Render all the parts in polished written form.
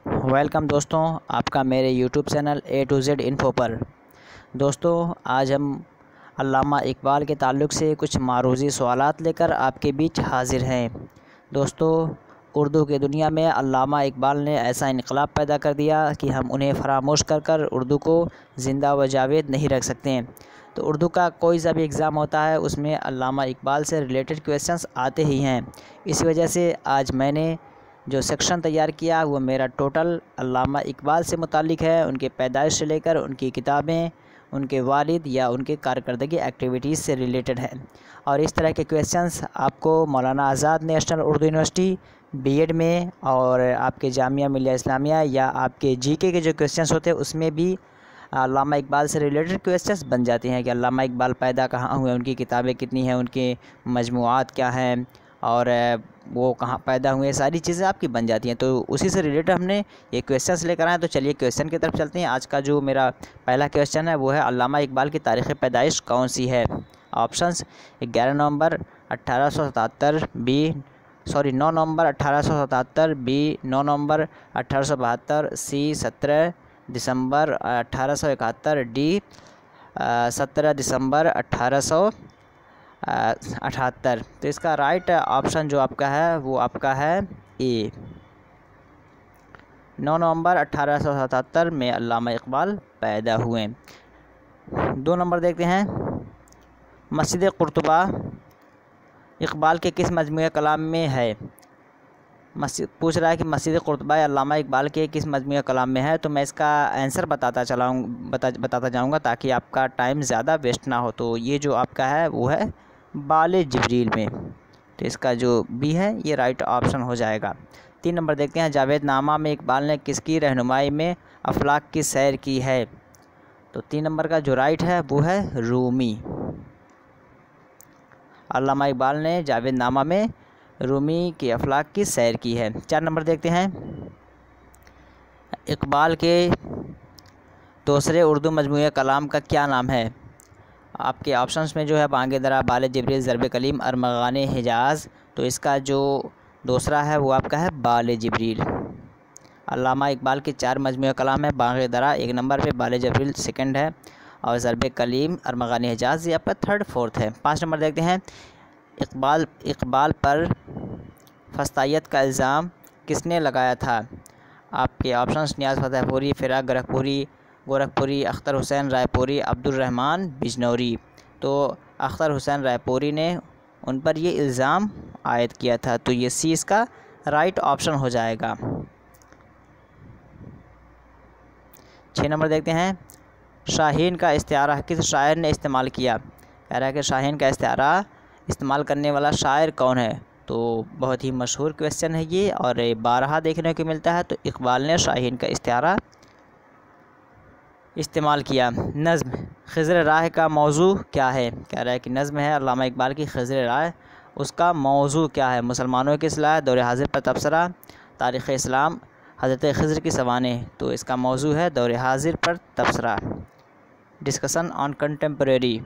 Welcome दोस्तों, आपका मेरे YouTube channel A to Z info पर। दोस्तों, आज हम अल्लामा इकबाल के ताल्लुक़ से कुछ मारूज़ी सवालात लेकर आपके बीच हाज़िर हैं। दोस्तों, उर्दू की दुनिया में अल्लामा इकबाल ने ऐसा इनकलाब पैदा कर दिया कि हम उन्हें फरामोश कर कर उर्दू को ज़िंदा व जावेद नहीं रख सकते हैं। तो उर्दू का कोई सा भी एग्ज़ाम होता है उसमें अल्लामा इकबाल से रिलेटेड क्वेश्चंस आते ही हैं। इस वजह से आज मैंने जो सेक्शन तैयार किया वो मेरा टोटल अल्लामा इकबाल से मुतालिक है, उनके पैदाइश से लेकर उनकी किताबें, उनके वालिद या उनके कारकर्दगी एक्टिविटीज़ से रिलेटेड है। और इस तरह के क्वेश्चंस आपको मौलाना आज़ाद नेशनल उर्दू यूनिवर्सिटी बीएड में और आपके जामिया मिलिया इस्लामिया या आपके जीके के जो क्वेश्चंस होते हैं उसमें भी अल्लामा इकबाल से रिलेटेड क्वेश्चंस बन जाते हैं कि अल्लामा इकबाल पैदा कहाँ हुए, उनकी किताबें कितनी हैं, उनके मजमुआत क्या हैं और वो कहाँ पैदा हुए, सारी चीज़ें आपकी बन जाती हैं। तो उसी से रिलेटेड हमने ये क्वेश्चंस लेकर आए। तो चलिए क्वेश्चन की तरफ चलते हैं। आज का जो मेरा पहला क्वेश्चन है वो है अल्लामा इकबाल की तारीख़ पैदाइश कौन सी है। ऑप्शंस 11 नवंबर 1877, 9 नवंबर 1877, बी 9 नवंबर 1872, सी 17 दिसंबर 1871, डी 17 दिसंबर 1878। तो इसका राइट ऑप्शन जो आपका है वो आपका है ए, 9 नवंबर 1877 में अल्लामा इकबाल पैदा हुए। 2 नंबर देखते हैं। मस्जिद कुर्तुबा इकबाल के किस मजमूए कलाम में है। पूछ रहा है कि मस्जिद कुर्तुबा अल्लामा इकबाल के किस मजमूए कलाम में है। तो मैं इसका आंसर बताता जाऊँगा ताकि आपका टाइम ज़्यादा वेस्ट ना हो। तो ये जो आपका है वो है बाले जिब्रील में। तो इसका जो बी है ये राइट ऑप्शन हो जाएगा। 3 नंबर देखते हैं। जावेद नामा में इकबाल ने किसकी रहनुमाई में अफलाक की सैर की है। तो 3 नंबर का जो राइट है वो है रूमी। अल्लामा इकबाल ने जावेद नामा में रूमी के अफलाक की सैर की है। 4 नंबर देखते हैं। इकबाल के दूसरे उर्दू मजमूए कलाम का क्या नाम है। आपके ऑप्शंस में जो है बांगे दरा, बाले जिब्रील, ज़रब कलीम, अरमगाने हिजाज़। तो इसका जो दूसरा है वो आपका है बाले जिब्रील। अल्लामा इकबाल के 4 मजमूए कलाम है। बांगे दरा 1 नंबर पे, बाले जिब्रील 2nd है और ज़रब कलीम, अरमगाने हिजाज़ ये आपका 3rd 4th है। 5 नंबर देखते हैं। इकबाल पर फस्तायत का इल्ज़ाम किसने लगाया था। आपके ऑप्शंस नियाज़ फतेहपुरी, फ़िराक गोरखपुरी, अख्तर हुसैन रायपुरी, अब्दुर्रहमान बिजनौरी। तो अख्तर हुसैन रायपुरी ने उन पर ये इल्ज़ाम आयद किया था। तो ये सी इसका राइट ऑप्शन हो जाएगा। 6 नंबर देखते हैं। शाहीन का इस्तिआरा किस शायर ने इस्तेमाल किया। कह रहा है कि शाहीन का इस्तिआरा इस्तेमाल करने वाला शायर कौन है। तो बहुत ही मशहूर क्वेश्चन है ये और बारहा देखने को मिलता है। तो इकबाल ने शाहीन का इस्तिआरा इस्तेमाल किया। नज़्म ख़िज़्र राह का मौजू क्या है। कह रहा है कि नज़्म है अल्लामा इकबाल की ख़िज़्र राह, उसका मौजू क्या है। मुसलमानों की इस्लाह, दौर हाज़िर पर तबसरा, तारीख़ इस्लाम, हज़रत ख़िज़्र की सवानेह। तो इसका मौजू है दौर हाज़िर पर तबसरा, डिस्कशन ऑन कंटेम्प्रेरी,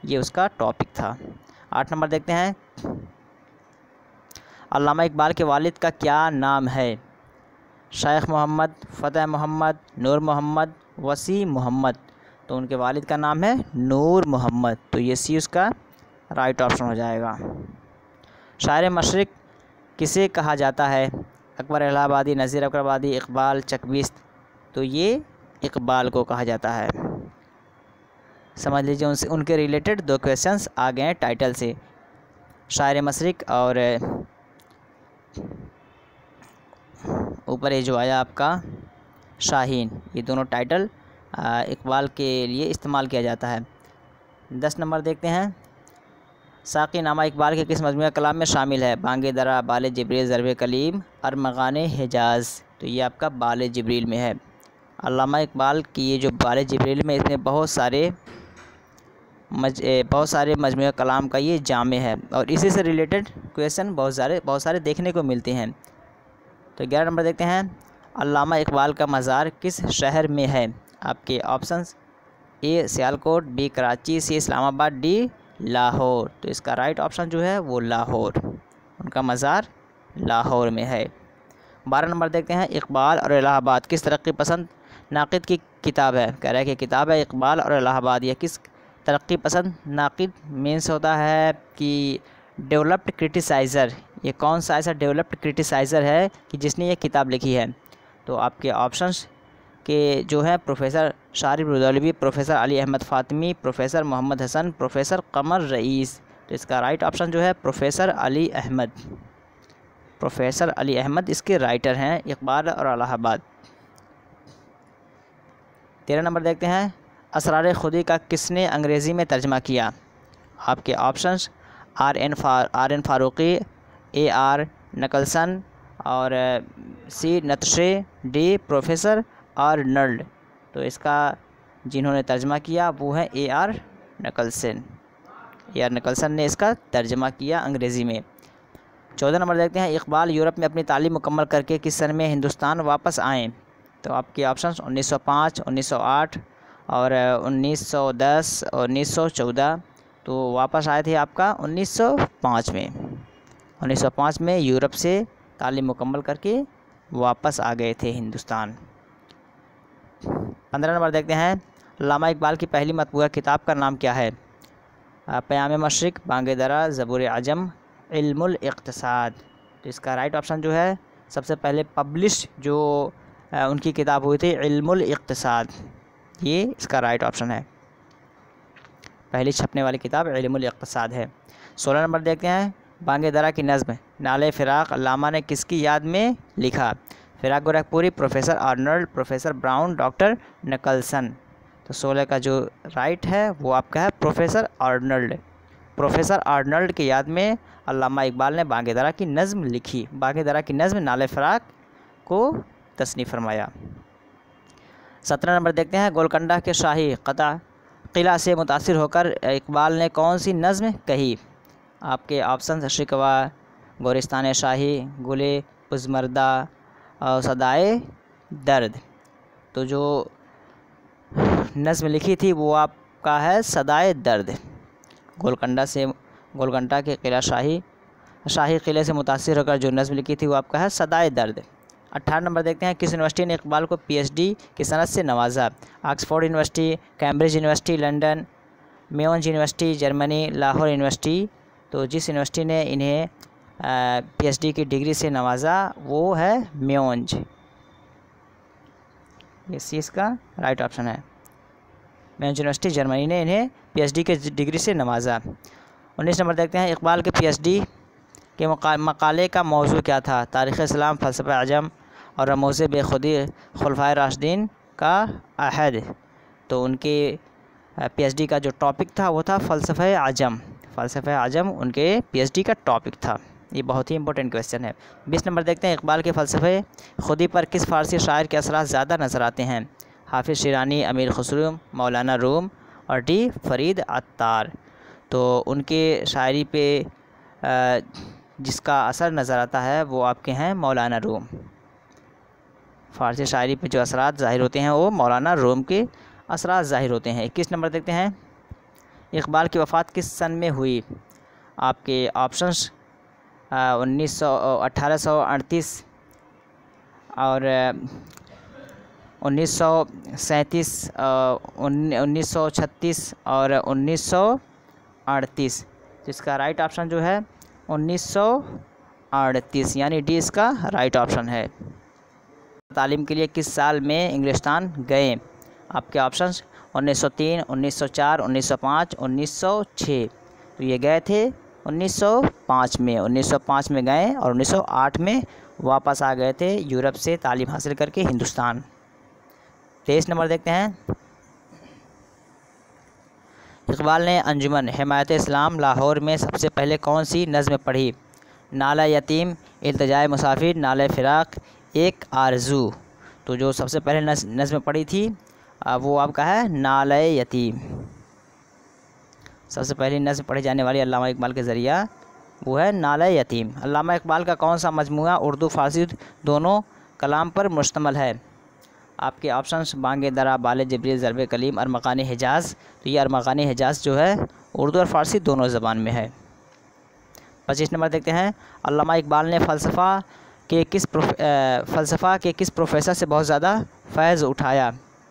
ये उसका टॉपिक था। 8 नंबर देखते हैं। अल्लामा इकबाल के वालिद का क्या नाम है। शेख मोहम्मद, फ़तेह मोहम्मद, नूर मोहम्मद, वसी मोहम्मद। तो उनके वालिद का नाम है नूर मोहम्मद। तो ये सी उसका राइट ऑप्शन हो जाएगा। शायर मशरिक़ किसे कहा जाता है। अकबर इलाहाबादी, नज़ीर अकबराबादी, इकबाल चकबिस्त। तो ये इकबाल को कहा जाता है। समझ लीजिए उनके रिलेटेड 2 क्वेश्चंस आ गए हैं टाइटल से। शायर मशरिक़ और ऊपर ये जो आया आपका शाहीन, ये दोनों टाइटल इकबाल के लिए इस्तेमाल किया जाता है। 10 नंबर देखते हैं। साक़ी नामा इकबाल के किस मजमूए कलाम में शामिल है। बांगे दरा, बाले जिब्रील, ज़रब कलीम, अरमगाने हिजाज़। तो ये आपका बाले जिब्रील में है। अल्लामा इकबाल की ये जो बाले जिब्रील में इसमें बहुत सारे मजमूए कलाम का ये जामे है और इसी से रिलेटेड क्वेश्चन बहुत सारे देखने को मिलते हैं। तो 11 नंबर देखते हैं। अल्लामा इकबाल का मज़ार किस शहर में है। आपके options A Sialkot, B Karachi, C Islamabad, D Lahore. तो इसका राइट ऑप्शन जो है वो लाहौर, उनका मज़ार लाहौर में है। 12 नंबर देखते हैं, इकबाल और इलाहाबाद किस तरक्की पसंद नाक़िद की किताब है। कह रहा है कि किताब है इकबाल और इलाहाबाद, यह किस तरक्की पसंद नाक़िद मीन्स होता है कि डेवलप्ड क्रिटिसाइज़र। ये कौन सा ऐसा डेवलप्ड क्रिटिसाइज़र है कि जिसने ये किताब लिखी है। तो आपके ऑप्शंस के जो है professor Sharib Rudaulvi, professor Ali Ahmad Fatimi, professor Mohammad Hasan, professor Qamar Rais. तो इसका राइट ऑप्शन जो है प्रोफेसर अली अहमद। प्रोफेसर अली अहमद इसके राइटर हैं इकबाल और इलाहाबाद। 13 नंबर देखते हैं, असरार खुदी का किसने अंग्रेज़ी में तर्जमा किया। आपके options are N Faruqi, A R Nicholson और C Nietzsche, D professor Arnold. तो इसका जिन्होंने तर्जमा किया वो है ए आर नकलसन। ए आर नकलसन ने इसका तर्जमा किया अंग्रेज़ी में। 14 नंबर देखते हैं, इकबाल यूरोप में अपनी तालीम मुकम्मल करके किस सन में हिंदुस्तान वापस आए। तो आपके ऑप्शंस 1905, 1908 और 1910 और 1914। तो वापस आए थे आपका 1905 में। 1905 में यूरोप से तालीम मुकम्मल करके वापस आ गए थे हिंदुस्तान। 15 नंबर देखते हैं, अल्लामा इकबाल की पहली मतबूआ किताब का नाम क्या है। क़याम मशरिक़, बांगे दरा, ज़बूर अजम, इल्मुल इक़्तिसाद। तो इसका राइट ऑप्शन जो है सबसे पहले पब्लिश जो उनकी किताब हुई थी इल्मुल इक़्तिसाद, ये इसका राइट ऑप्शन है। पहली छपने वाली किताब इल्मुल इक़्तिसाद है। 16 नंबर देखते हैं, बांगे दरा की नज़्म नाले फ़िराक़ अल्लामा ने किसकी याद में लिखा। Firaq Gorakhpuri, professor Arnold, professor Brown, doctor Nicholson. तो 16 का जो राइट है वो आपका है प्रोफेसर आर्नल्ड। प्रोफेसर आर्नल्ड की याद में अल्लामा इकबाल ने बांगे दरा की नज़्म लिखी। बांगे दरा की नज़्म नाले फ़िराक़ को तस्नीफ़ फरमाया। 17 नंबर देखते हैं, गोलकंडा के शाही किला से मुतासिर होकर इकबाल ने कौन सी नज़्म कही। आपके ऑप्शन शिकवा, गोरिस्तान शाही, गुले पुज़मर्दा और सदाए दर्द। तो जो नज़्म लिखी थी वो आपका है सदाए दर्द। गोलकंडा के किला शाही किले से मुतासिर होकर जो नज़्म लिखी थी वो आपका है सदाए दर्द। 18 नंबर देखते हैं, किस यूनिवर्सिटी ने इकबाल को पीएचडी की सनद से नवाजा। Oxford university, Cambridge university London, Mainz university Germany, Lahore university. तो जिस यूनिवर्सिटी ने इन्हें पीएचडी की डिग्री से नवाजा वो है मेयोंज। ये इसका राइट ऑप्शन है। मेयोंज यूनिवर्सिटी जर्मनी ने इन्हें पीएचडी के डिग्री से नवाजा। 19 नंबर देखते हैं, इकबाल के पीएचडी के मकाले का मौजू क्या था। तारीख़ इस्लाम, फ़लसफ़ा अजम और रमूज़ बेखुदी खुलफ़ाए राशिदीन का अहद। तो उनके पीएचडी का जो टॉपिक था वो था फ़लसफ़ा अजम। फ़लसफ़ा अजम उनके पीएचडी का टॉपिक था। ये बहुत ही इंपॉर्टेंट क्वेश्चन है। 20 नंबर देखते हैं, इकबाल के फ़लसफ़े खुदी पर किस फ़ारसी शायर के असरात ज़्यादा नज़र आते हैं। हाफिज़ शिरानी, अमीर खुसरो, मौलाना रूम और डी फ़रीद अत्तार। तो उनके शायरी पे जिसका असर नज़र आता है वो आपके हैं मौलाना रूम। फ़ारसी शायरी पे जो असरात ज़ाहिर होते हैं वो मौलाना रूम के असरात ज़ाहिर होते हैं। 21 नंबर देखते हैं, इकबाल की वफ़ात किस सन में हुई। आपके ऑप्शंस 1838 और 1937, 1936 और 1938। जिसका राइट ऑप्शन जो है 1938 यानी डी इसका राइट ऑप्शन है। तालीम के लिए किस साल में इंग्लिस्तान गए। आपके ऑप्शंस 1903, 1904, 1905, 1906। तो ये गए थे 1905 में। 1905 में गए और 1908 में वापस आ गए थे यूरोप से तालीम हासिल करके हिंदुस्तान। 23 नंबर देखते हैं, इकबाल ने अंजुमन हिमायत इस्लाम लाहौर में सबसे पहले कौन सी नज़्म पढ़ी। नाला यतीम, इल्तिजाए मुसाफिर, नाले फ़िराक़, एक आरज़ू। तो जो सबसे पहले नज़्म पढ़ी थी वो आपका है नाले यतीम। सबसे पहली नज़्म पढ़ी जाने वाली अल्लामा इकबाल के ज़रिया वो है नाले यतीम। अल्लामा इकबाल का कौन सा मजमूआ उर्दू फ़ारसी दोनों कलाम पर मुश्तमल है। आपके ऑप्शंस बांगे दरा, बाले जबरील, ज़रबे कलीम, अरमग़ान हिजाज़। तो ये अरमग़ान हिजाज़ जो है उर्दू और फ़ारसी दोनों ज़बान में है। 25 नंबर देखते हैं, अल्लामा इकबाल ने फ़लसफ़ा फ़लसफ़ा के किस प्रोफ़ेसर से बहुत ज़्यादा फ़ैज़ उठाया।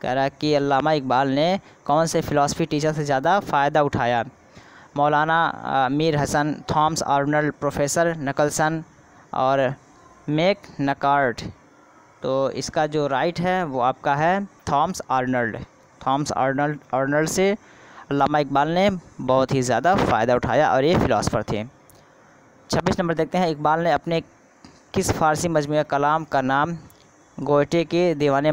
कह रहा है कि अल्लामा इकबाल ने कौन से फ़िलासफ़ी टीचर से ज़्यादा फ़ायदा उठाया। Maulana Mir Hasan, Thomas Arnold, professor Nicholson और मैक नकार्ट। तो इसका जो राइट है वो आपका है थॉमस आर्नल्ड। थॉमस आर्नल्ड से अल्लामा इकबाल ने बहुत ही ज़्यादा फ़ायदा उठाया और ये फ़िलासफ़र थे। 26 नंबर देखते हैं, इकबाल ने अपने किस फ़ारसी मजमूआ कलाम का नाम गोयटे के दीवाने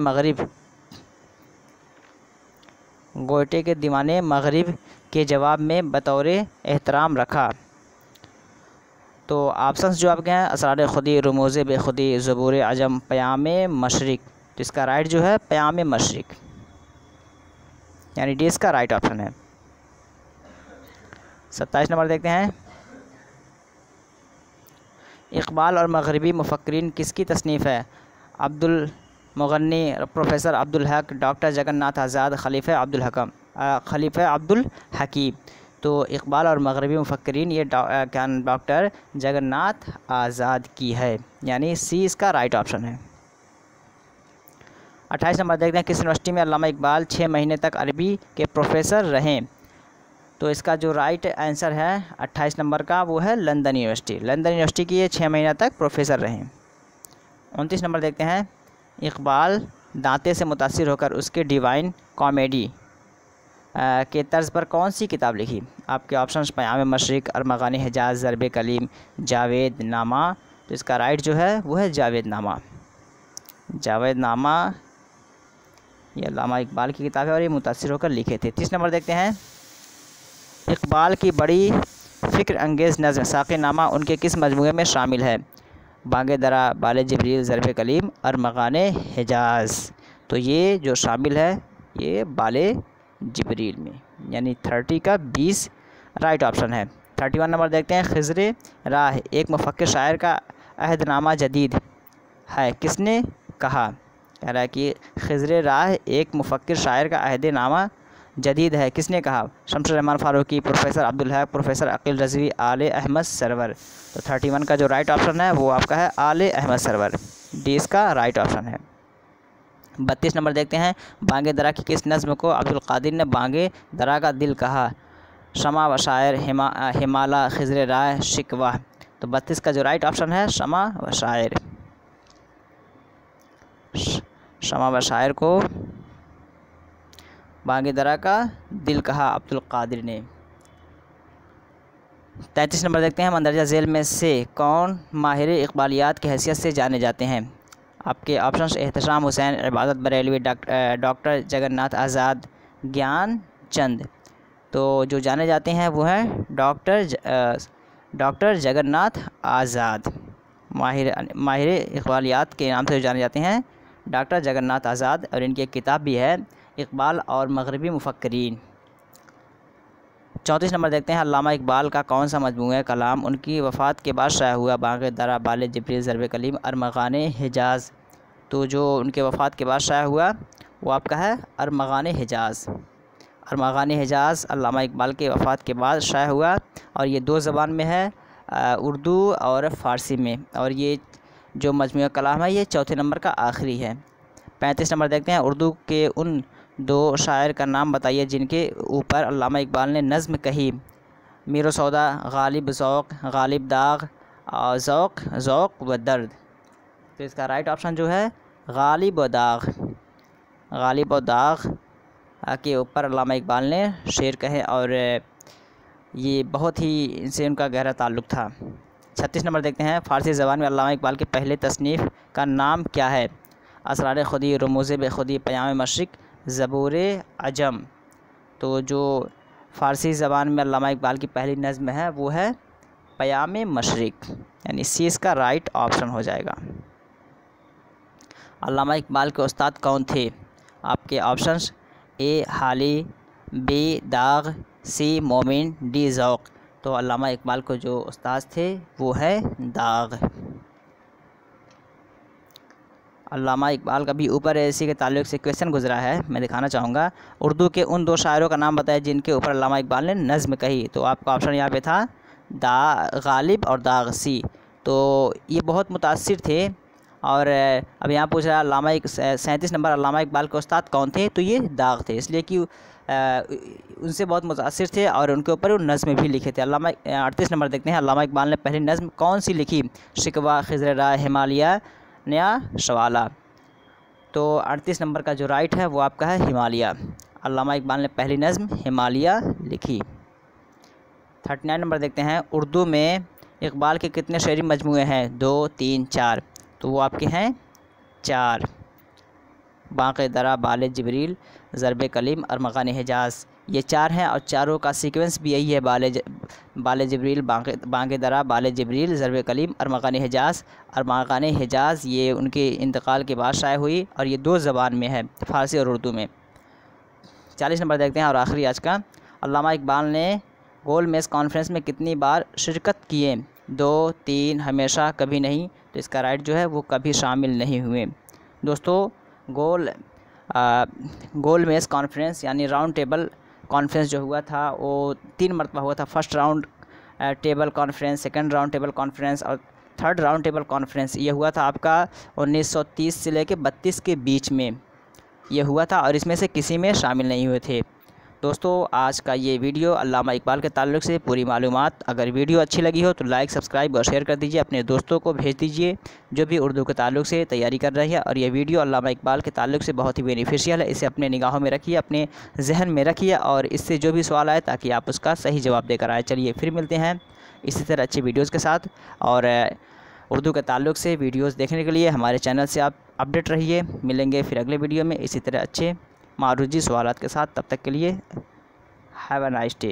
मग़रिब के जवाब में बतौर एहतराम रखा। तो ऑप्शंस जो आपके हैं असरार खुदी, रमूज़ बेखुदी, ज़बूर अजम, क़याम मशरिक़। तो इसका राइट जो है क़याम मशरिक़, यानी डी इसका राइट ऑप्शन है। 27 नंबर देखते हैं, इक़बाल और मग़रिबी मुफ़क्किरीन किसकी तसनीफ़ है। अब्दुल मुग़न्नी, प्रोफ़ेसर अब्दुल हक, डॉक्टर जगन्नाथ आज़ाद, खलीफ़ा अब्दुल हकीम। तो इक़बाल और मग़रिबी मुफ़क्किरीन ये डॉक्टर जगन्नाथ आज़ाद की है, यानी सी इसका राइट ऑप्शन है। 28 नंबर देखते हैं, किस यूनिवर्सिटी में अल्लामा इकबाल 6 महीने तक अरबी के प्रोफ़ेसर रहें। तो इसका जो राइट आंसर है 28 नंबर का वो है लंदन यूनिवर्सिटी की ये 6 महीना तक प्रोफ़ेसर रहें। 29 नंबर देखते हैं, इक़बाल दांते से मुतासिर होकर उसके डिवाइन कॉमेडी के तर्ज़ पर कौन सी किताब लिखी। आपके ऑप्शंस क़याम मशरिक़, अरमग़ान हिजाज़, ज़रब कलीम, जावेद नामा। तो इसका राइट जो है वो है जावेद नामा ये अल्लामा इकबाल की किताब है और ये मुतासिर होकर लिखे थे। 30 नंबर देखते हैं, इक़बाल की बड़ी फ़िक्र अंगेज़ नज़्म साक़ी नामा उनके किस मजमूए में शामिल है। बांगे दरा, बाले जिब्रील, ज़रब कलीम, अरमग़ान हिजाज़। तो ये जो शामिल है ये बाले जिब्रील में, यानी 30 का 20 राइट ऑप्शन है। 31 नंबर देखते हैं, ख़िज़्र राह एक मुफ़क्किर शायर का अहदनामा जदीद है, किसने कहा। कह रहा है कि ख़िज़्र राह एक मुफ़क्किर शायर का अहदनामा जदीद है, किसने कहा। शम्स रहमान फ़ारूकी, प्रोफ़ेसर अब्दुल हक, प्रोफ़ेसर अक़ील रज़वी, आले अहमद सरवर। तो 31 का जो राइट ऑप्शन है वो आपका है आले अहमद सरवर, डी इसका राइट ऑप्शन है। 32 नंबर देखते हैं, बांगे दरा की किस नज़्म को अब्दुल क़ादिर ने बांगे दरा का दिल कहा। शमा व शायर, हिमाला, ख़िज़्र राह, शिकवा। तो 32 का जो राइट ऑप्शन है शमा व शायर। शमा व शायर को बांगे दरा का दिल कहा अब्दुल क़ादिर ने। 33 नंबर देखते हैं, मंदरजा झेल में से कौन माहिर इक़बालियात की हैसियत से जाने जाते हैं। आपके ऑप्शंस एहतशाम हुसैन, इबादत बरेलवी, डॉक्टर जगन्नाथ आज़ाद, ज्ञान चंद। तो जो जाने जाते हैं वो हैं डॉक्टर जगन्नाथ आज़ाद। माहिर इक़बालियात के नाम से जो जाने जाते हैं डॉक्टर जगन्नाथ आज़ाद, और इनकी एक किताब भी है इक़बाल और मग़रिबी मुफ़क्किरीन। 34 नंबर देखते हैं, अल्लामा इकबाल का कौन सा मजमूआ कलाम उनकी वफ़ात के बाद शाया हुआ। बांगे दरा, बाले जिब्रील, ज़रब कलीम, अरमग़ान हिजाज़। तो जो उनके वफ़ात के बाद शाया हुआ वो आपका है अरमग़ान हिजाज़। अरमग़ान हिजाज़ अल्लामा इकबाल के वफ़ात के बाद शाया हुआ और ये 2 ज़बान में है, उर्दू और फ़ारसी में। और ये जो मजमूआ कलाम है ये 4थे नंबर का आखिरी है। 35 नंबर देखते हैं, उर्दू के उन 2 शायर का नाम बताइए जिनके ऊपर अल्लामा इकबाल ने नज़्म कही। मीर सौदा, गालिब ज़ौक़, गालिब दाग़ और ज़ौक़ व दर्द। तो इसका राइट ऑप्शन जो है गालिब व दाग़ के ऊपर अल्लामा इकबाल ने शेर कहे और ये बहुत ही इनसे उनका गहरा ताल्लुक़ था। 36 नंबर देखते हैं, फ़ारसी ज़बान में अल्लामा इकबाल के पहले तसनीफ़ का नाम क्या है। असरार खुदी, रमूज़ बेखुदी, क़याम मशरिक़, ज़बूर अजम। तो जो फ़ारसी ज़बान में अल्लामा इकबाल की पहली नज़्म है वो है क़याम मशरिक़, यानी सी इसका राइट ऑप्शन हो जाएगा। अल्लामा इकबाल के उस्ताद कौन थे। आपके ऑप्शंस ए हाली, बी दाग़, सी मोमिन, डी ज़ौक़। तो अल्लामा इकबाल को जो उस्ताद थे वो है दाग़। अल्लामा इकबाल का भी ऊपर इसी के ताल्लुक़ से क्वेश्चन गुजरा है, मैं दिखाना चाहूँगा। उर्दू के उन 2 शायरों का नाम बताएं जिनके ऊपर अल्लामा इकबाल ने नज़्म कही। तो आपका ऑप्शन यहाँ पे था गालिब और दाग़, सी। तो ये बहुत मुतासिर थे। और अब यहाँ पूछ रहा है अल्लामा 37 नंबर, अल्लामा इकबाल के उस्ताद कौन थे? तो ये दाग़ थे, इसलिए कि उनसे बहुत मुतासिर थे और उनके ऊपर वो नज़्म भी लिखे थे। अल्लामा 38 नंबर देखते हैं, अल्लामा इकबाल ने पहली नज़्म कौन सी लिखी? शिकवा, खिज़र राह, हिमालया, नया शवाला। तो 38 नंबर का जो राइट है वो आपका है हिमालया। अल्लामा इकबाल ने पहली नज़्म हिमालया लिखी। 39 नंबर देखते हैं, उर्दू में इकबाल के कितने शेरी मजमूए हैं? 2, 3, 4। तो वो आपके हैं 4। बाक़े दरा, बाले जिब्रील, ज़रबे कलीम, अरमग़ान हिजाज़, ये 4 हैं और चारों का सीक्वेंस भी यही है, बाले जिब्रील, बाक़े दरा, बाले जिब्रील, ज़रबे कलीम, अरमग़ान हिजाज़। अरमग़ान हिजाज़ ये उनके इंतकाल के बाद शाये हुई और ये 2 ज़बान में है, फ़ारसी और उर्दू में। 40 नंबर देखते हैं और आखिरी आज का, अल्लामा इकबाल ने गोल मेज़ कॉन्फ्रेंस में कितनी बार शिरकत किए? 2, 3, हमेशा, कभी नहीं। तो इसका राइट जो है वो कभी शामिल नहीं हुए। दोस्तों गोल मेज़ कॉन्फ्रेंस यानी राउंड टेबल कॉन्फ्रेंस जो हुआ था वो 3 मरतबा हुआ था। First round table conference, second round table conference और थर्ड राउंड टेबल कॉन्फ्रेंस। ये हुआ था आपका 1930 से लेकर 32 के बीच में ये हुआ था और इसमें से किसी में शामिल नहीं हुए थे। दोस्तों आज का ये वीडियो अल्लामा इकबाल के ताल्लुक़ से पूरी मालूमात। अगर वीडियो अच्छी लगी हो तो लाइक, सब्सक्राइब और शेयर कर दीजिए, अपने दोस्तों को भेज दीजिए जो भी उर्दू के ताल्लुक़ से तैयारी कर रहे हैं। और ये वीडियो अल्लामा इकबाल के ताल्लुक़ से बहुत ही बेनिफिशियल है, इसे अपने निगाहों में रखिए, अपने जहन में रखिए और इससे जो भी सवाल आए ताकि आप उसका सही जवाब देकर आए। चलिए फिर मिलते हैं इसी तरह अच्छी वीडियोज़ के साथ। और उर्दू के ताल्लुक़ से वीडियोज़ देखने के लिए हमारे चैनल से आप अपडेट रहिए। मिलेंगे फिर अगले वीडियो में इसी तरह अच्छे मारूजी सवालात के साथ। तब तक के लिए हैव अ नाइस डे।